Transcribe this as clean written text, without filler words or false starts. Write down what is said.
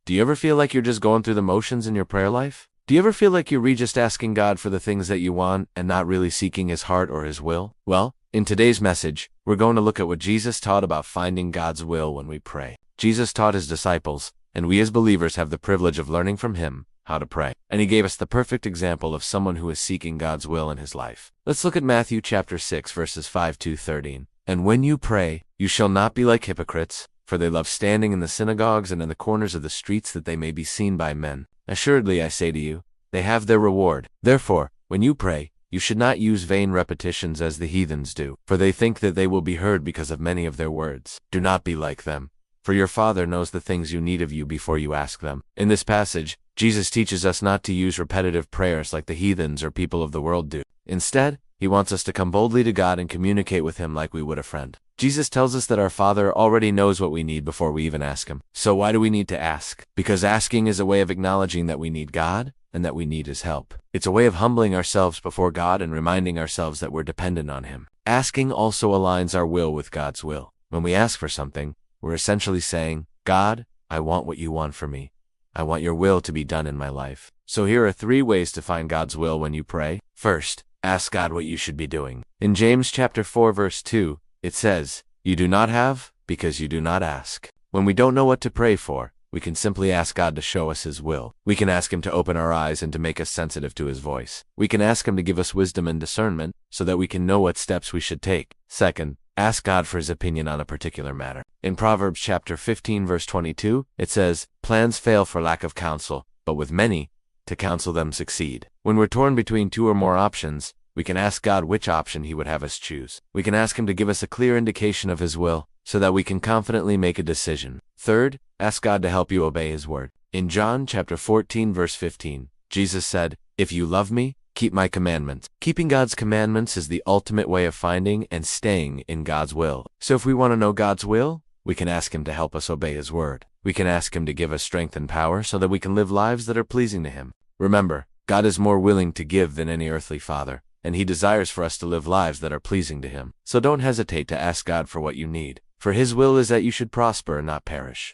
Do you ever feel like you're just going through the motions in your prayer life? Do you ever feel like you're just asking God for the things that you want and not really seeking His heart or His will? Well, in today's message, we're going to look at what Jesus taught about finding God's will when we pray. Jesus taught His disciples, and we as believers have the privilege of learning from Him how to pray. And He gave us the perfect example of someone who is seeking God's will in his life. Let's look at Matthew chapter 6, verses 5-13. And when you pray, you shall not be like hypocrites, for they love standing in the synagogues and in the corners of the streets that they may be seen by men. Assuredly, I say to you, they have their reward. Therefore, when you pray, you should not use vain repetitions as the heathens do, for they think that they will be heard because of many of their words. Do not be like them, for your Father knows the things you need of you before you ask them. In this passage, Jesus teaches us not to use repetitive prayers like the heathens or people of the world do. Instead, He wants us to come boldly to God and communicate with Him like we would a friend. Jesus tells us that our Father already knows what we need before we even ask Him. So why do we need to ask? Because asking is a way of acknowledging that we need God and that we need His help. It's a way of humbling ourselves before God and reminding ourselves that we're dependent on Him. Asking also aligns our will with God's will. When we ask for something, we're essentially saying, God, I want what you want for me. I want your will to be done in my life. So here are 3 ways to find God's will when you pray. First, ask God what you should be doing. In James chapter 4, verse 2, it says, "You do not have because you do not ask." When we don't know what to pray for, we can simply ask God to show us His will. We can ask Him to open our eyes and to make us sensitive to His voice. We can ask Him to give us wisdom and discernment so that we can know what steps we should take. Second, ask God for His opinion on a particular matter. In Proverbs chapter 15, verse 22, it says, "Plans fail for lack of counsel, but with many, to counsel them succeed." When we're torn between 2 or more options, we can ask God which option He would have us choose. We can ask Him to give us a clear indication of His will so that we can confidently make a decision. Third, ask God to help you obey His word. In John chapter 14, verse 15, Jesus said, "If you love me, keep my commandments." Keeping God's commandments is the ultimate way of finding and staying in God's will. So if we want to know God's will, we can ask Him to help us obey His word. We can ask Him to give us strength and power so that we can live lives that are pleasing to Him. Remember, God is more willing to give than any earthly father, and He desires for us to live lives that are pleasing to Him. So don't hesitate to ask God for what you need, for His will is that you should prosper and not perish.